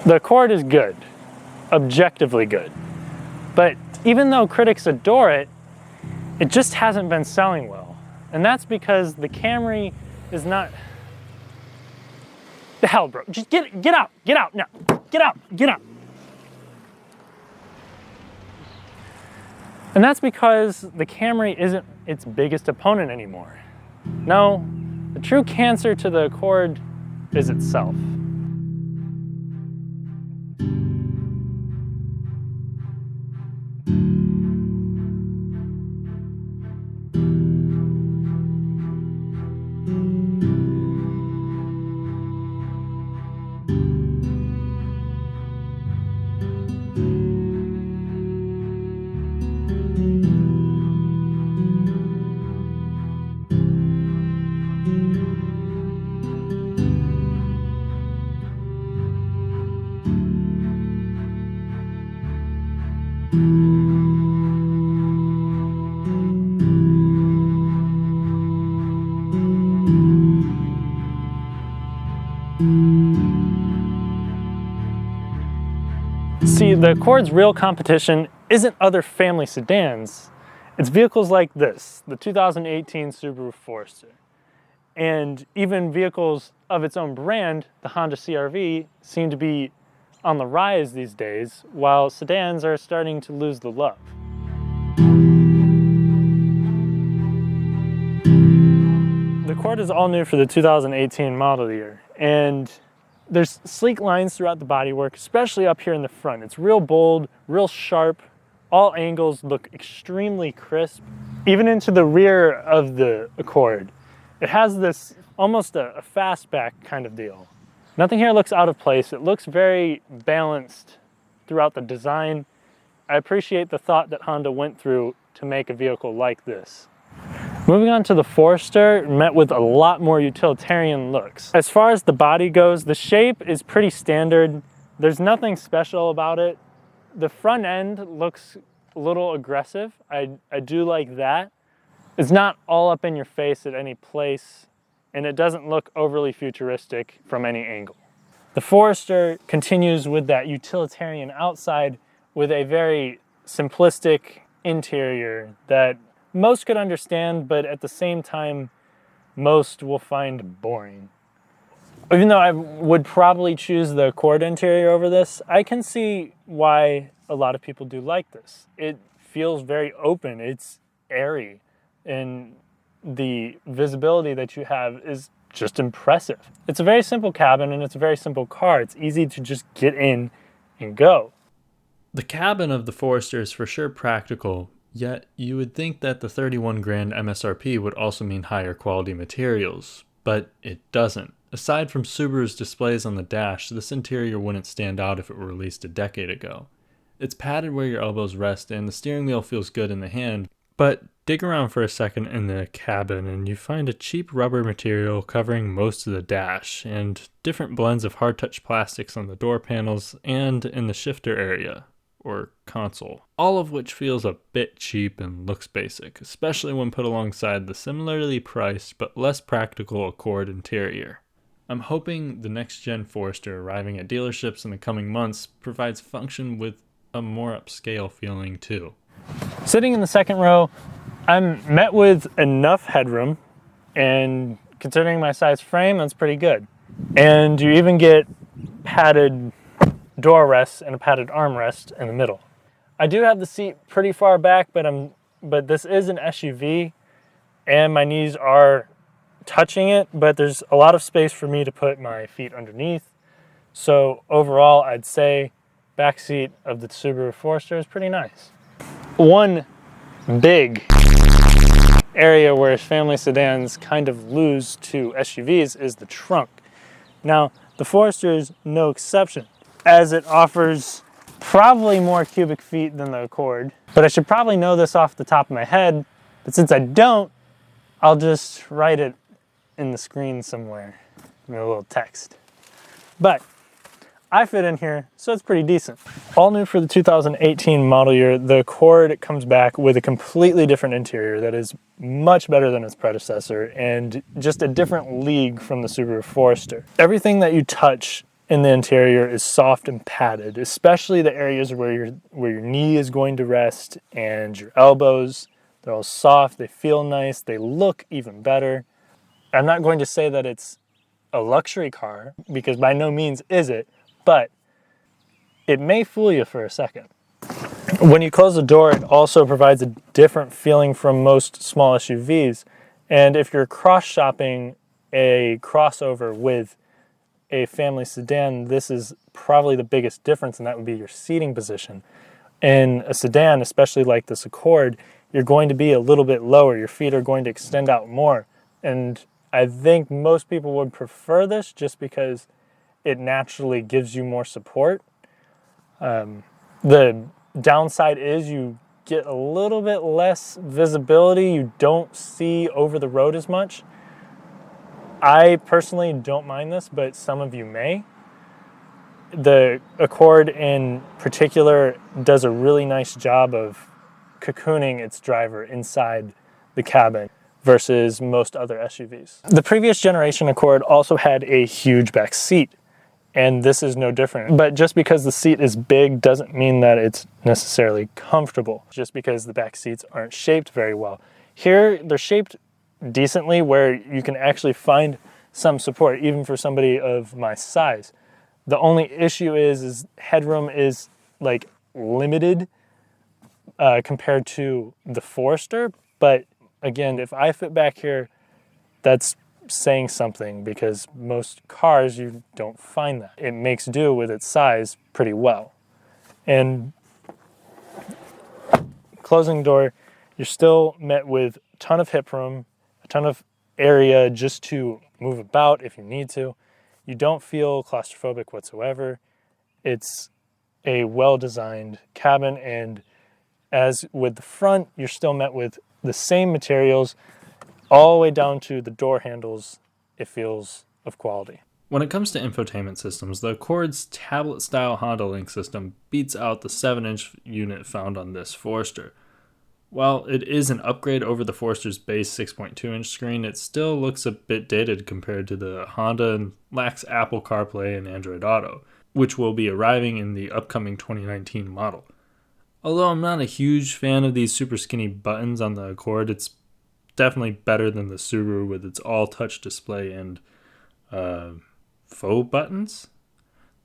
The Accord is good, objectively good. But even though critics adore it, it just hasn't been selling well. And that's because the Camry is not... The hell, bro, just get out now, get out. And that's because the Camry isn't its biggest opponent anymore. No, the true cancer to the Accord is itself. See, the Accord's real competition isn't other family sedans, it's vehicles like this, the 2018 Subaru Forester. And even vehicles of its own brand, the Honda CR-V, seem to be on the rise these days, while sedans are starting to lose the love. The Accord is all new for the 2018 model year, and there's sleek lines throughout the bodywork, especially up here in the front. It's real bold, real sharp. All angles look extremely crisp. Even into the rear of the Accord, it has this almost a fastback kind of deal. Nothing here looks out of place. It looks very balanced throughout the design. I appreciate the thought that Honda went through to make a vehicle like this. Moving on to the Forester, met with a lot more utilitarian looks. As far as the body goes, the shape is pretty standard. There's nothing special about it. The front end looks a little aggressive. I do like that. It's not all up in your face at any place, and it doesn't look overly futuristic from any angle. The Forester continues with that utilitarian outside with a very simplistic interior that most could understand, but at the same time, most will find boring. Even though I would probably choose the Accord interior over this, I can see why a lot of people do like this. It feels very open, it's airy, and the visibility that you have is just impressive. It's a very simple cabin and it's a very simple car. It's easy to just get in and go. The cabin of the Forester is for sure practical, yet you would think that the 31 grand MSRP would also mean higher quality materials, but it doesn't. Aside from Subaru's displays on the dash, this interior wouldn't stand out if it were released a decade ago. It's padded where your elbows rest and the steering wheel feels good in the hand, but dig around for a second in the cabin and you find a cheap rubber material covering most of the dash and different blends of hard touch plastics on the door panels and in the shifter area, or console, all of which feels a bit cheap and looks basic, especially when put alongside the similarly priced but less practical Accord interior. I'm hoping the next-gen Forester arriving at dealerships in the coming months provides function with a more upscale feeling too. Sitting in the second row, I'm met with enough headroom, and considering my size frame, that's pretty good. And you even get padded door rests and a padded armrest in the middle. I do have the seat pretty far back, but this is an SUV and my knees are touching it, but there's a lot of space for me to put my feet underneath. So overall, I'd say back seat of the Subaru Forester is pretty nice. One big area where family sedans kind of lose to SUVs is the trunk. Now, the Forester is no exception, as it offers probably more cubic feet than the Accord. But I should probably know this off the top of my head, but since I don't, I'll just write it in the screen somewhere in a little text. But I fit in here, so it's pretty decent. All new for the 2018 model year, the Accord comes back with a completely different interior that is much better than its predecessor and just a different league from the Subaru Forester. Everything that you touch in the interior is soft and padded, especially the areas where your knee is going to rest and your elbows. They're all soft, they feel nice, they look even better. I'm not going to say that it's a luxury car, because by no means is it, but it may fool you for a second. When you close the door, it also provides a different feeling from most small SUVs. And if you're cross-shopping a crossover with a family sedan, this is probably the biggest difference, and that would be your seating position. In a sedan, especially like this Accord, you're going to be a little bit lower. Your feet are going to extend out more. And I think most people would prefer this just because it naturally gives you more support. The downside is you get a little bit less visibility. You don't see over the road as much. I personally don't mind this, but some of you may. The Accord in particular does a really nice job of cocooning its driver inside the cabin versus most other SUVs. The previous generation Accord also had a huge back seat, and this is no different. But just because the seat is big doesn't mean that it's necessarily comfortable, just because the back seats aren't shaped very well. Here, they're shaped decently where you can actually find some support, even for somebody of my size. The only issue is headroom is like limited compared to the Forester. But again, if I fit back here, that's saying something, because most cars you don't find that. It makes do with its size pretty well. And closing door, you're still met with a ton of hip room, a ton of area just to move about if you need to. You don't feel claustrophobic whatsoever. It's a well-designed cabin, and as with the front, you're still met with the same materials all the way down to the door handles. It feels of quality. When it comes to infotainment systems, the Accord's tablet-style Honda Link system beats out the 7-inch unit found on this Forester. While it is an upgrade over the Forester's base 6.2-inch screen, it still looks a bit dated compared to the Honda and lacks Apple CarPlay and Android Auto, which will be arriving in the upcoming 2019 model. Although I'm not a huge fan of these super skinny buttons on the Accord, it's definitely better than the Subaru with its all-touch display and faux buttons.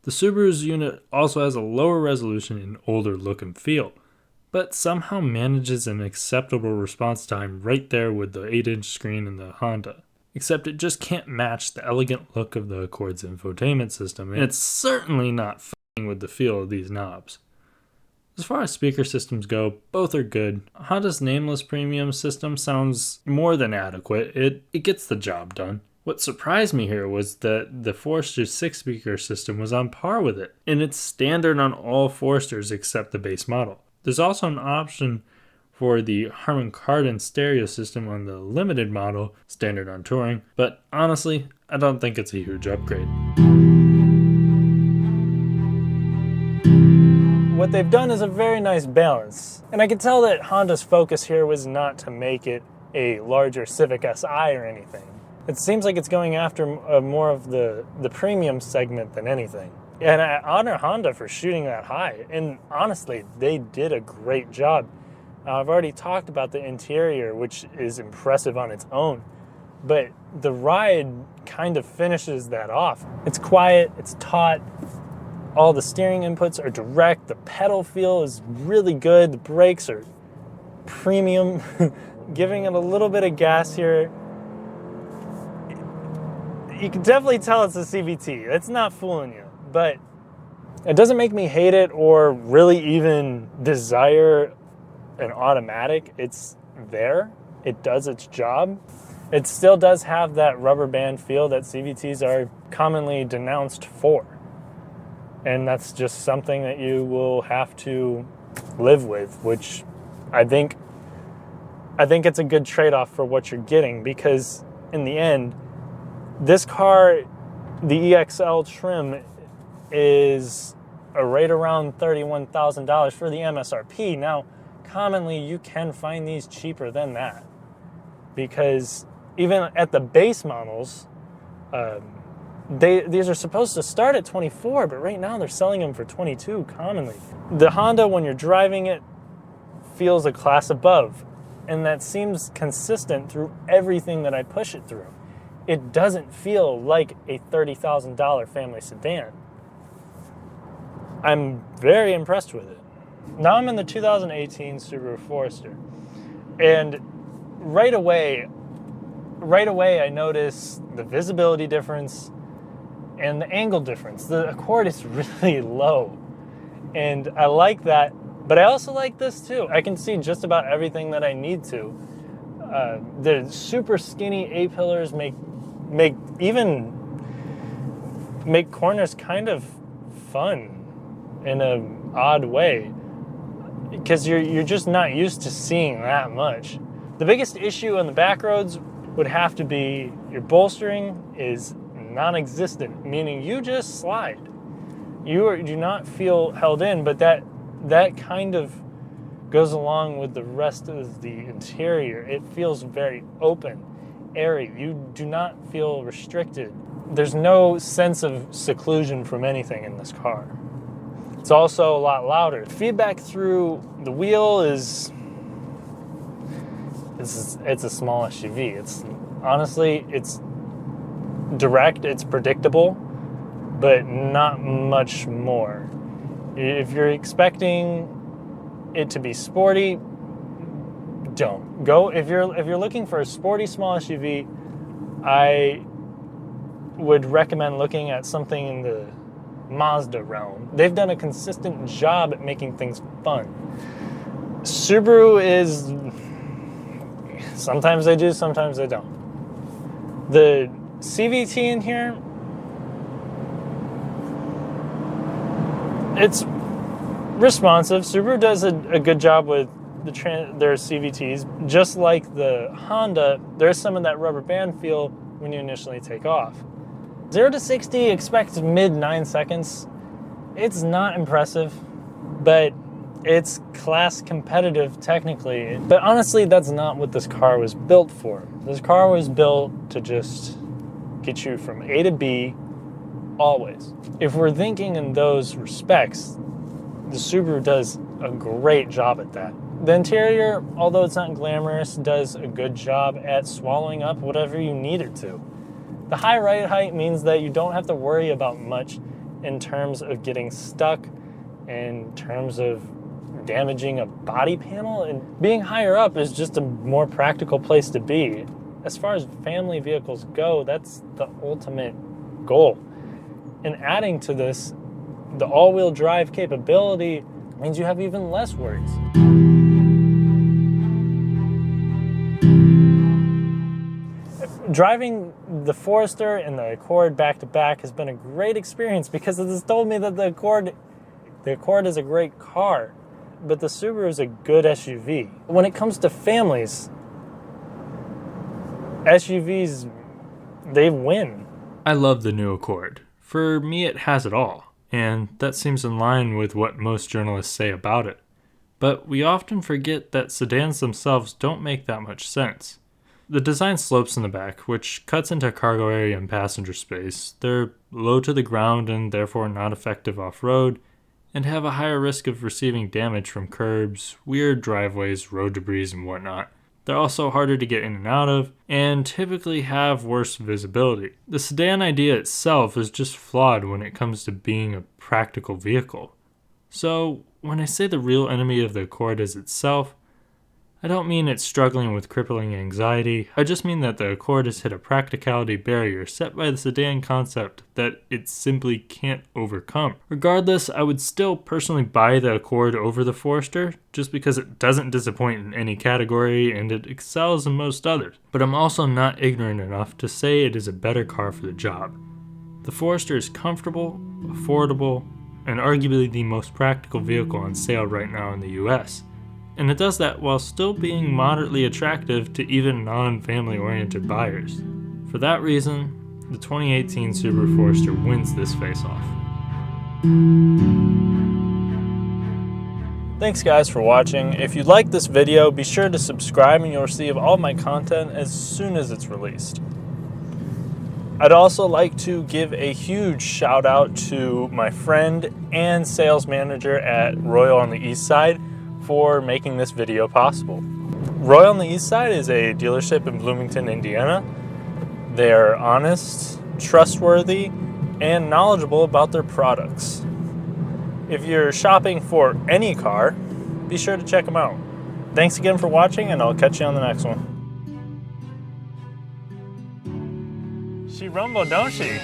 The Subaru's unit also has a lower resolution and older look and feel, but somehow manages an acceptable response time right there with the 8-inch screen in the Honda. Except it just can't match the elegant look of the Accord's infotainment system, and it's certainly not f***ing with the feel of these knobs. As far as speaker systems go, both are good. Honda's nameless premium system sounds more than adequate. It gets the job done. What surprised me here was that the Forester's 6-speaker system was on par with it, and it's standard on all Foresters except the base model. There's also an option for the Harman Kardon stereo system on the limited model, standard on touring, but honestly, I don't think it's a huge upgrade. What they've done is a very nice balance, and I can tell that Honda's focus here was not to make it a larger Civic Si or anything. It seems like it's going after more of the premium segment than anything. And I honor Honda for shooting that high. And honestly, they did a great job. I've already talked about the interior, which is impressive on its own. But the ride kind of finishes that off. It's quiet, it's taut. All the steering inputs are direct. The pedal feel is really good. The brakes are premium. Giving it a little bit of gas here. You can definitely tell it's a CVT. It's not fooling you. But it doesn't make me hate it or really even desire an automatic. It's there. It does its job. It still does have that rubber band feel that CVTs are commonly denounced for. And that's just something that you will have to live with, which I think it's a good trade-off for what you're getting, because in the end, this car, the EXL trim, is right around $31,000 for the MSRP. Now, commonly you can find these cheaper than that, because even at the base models, These are supposed to start at 24, but right now they're selling them for 22 commonly. The Honda, when you're driving it, feels a class above, and that seems consistent through everything that I push it through. It doesn't feel like a $30,000 family sedan. I'm very impressed with it. Now I'm in the 2018 Subaru Forester, and right away I notice the visibility difference and the angle difference. The Accord is really low, and I like that, but I also like this too. I can see just about everything that I need to. The super skinny A-pillars make corners kind of fun in an odd way, because you're just not used to seeing that much. The biggest issue on the back roads would have to be your bolstering is non-existent, meaning you just slide. You do not feel held in, but that kind of goes along with the rest of the interior. It feels very open, airy. You do not feel restricted. There's no sense of seclusion from anything in this car. It's also a lot louder. Feedback through the wheel it's a small SUV. It's direct, it's predictable, but not much more. If you're expecting it to be sporty, don't go. If you're looking for a sporty small SUV, I would recommend looking at something in the Mazda realm. They've done a consistent job at making things fun. Subaru is, sometimes they do, sometimes they don't. The CVT in here, it's responsive. Subaru does a good job with their CVTs. Just like the Honda, there's some of that rubber band feel when you initially take off. 0 to 60, expect mid 9 seconds. It's not impressive, but it's class competitive technically. But honestly, that's not what this car was built for. This car was built to just get you from A to B always. If we're thinking in those respects, the Subaru does a great job at that. The interior, although it's not glamorous, does a good job at swallowing up whatever you need it to. The high ride height means that you don't have to worry about much in terms of getting stuck, in terms of damaging a body panel, and being higher up is just a more practical place to be. As far as family vehicles go, that's the ultimate goal. And adding to this, the all-wheel drive capability means you have even less worries. Driving the Forester and the Accord back-to-back has been a great experience because it has told me that the Accord is a great car, but the Subaru is a good SUV. When it comes to families, SUVs, they win. I love the new Accord. For me, it has it all, and that seems in line with what most journalists say about it. But we often forget that sedans themselves don't make that much sense. The design slopes in the back, which cuts into cargo area and passenger space. They're low to the ground and therefore not effective off-road, and have a higher risk of receiving damage from curbs, weird driveways, road debris, and whatnot. They're also harder to get in and out of, and typically have worse visibility. The sedan idea itself is just flawed when it comes to being a practical vehicle. So, when I say the real enemy of the Accord is itself, I don't mean it's struggling with crippling anxiety. I just mean that the Accord has hit a practicality barrier set by the sedan concept that it simply can't overcome. Regardless, I would still personally buy the Accord over the Forester just because it doesn't disappoint in any category and it excels in most others. But I'm also not ignorant enough to say it is a better car for the job. The Forester is comfortable, affordable, and arguably the most practical vehicle on sale right now in the US. And it does that while still being moderately attractive to even non-family oriented buyers. For that reason, the 2018 Subaru Forester wins this face-off. Thanks guys for watching. If you like this video, be sure to subscribe and you'll receive all my content as soon as it's released. I'd also like to give a huge shout out to my friend and sales manager at Royal on the East Side for making this video possible. Royal on the East Side is a dealership in Bloomington, Indiana. They are honest, trustworthy, and knowledgeable about their products. If you're shopping for any car, be sure to check them out. Thanks again for watching, and I'll catch you on the next one. She rumble, don't she?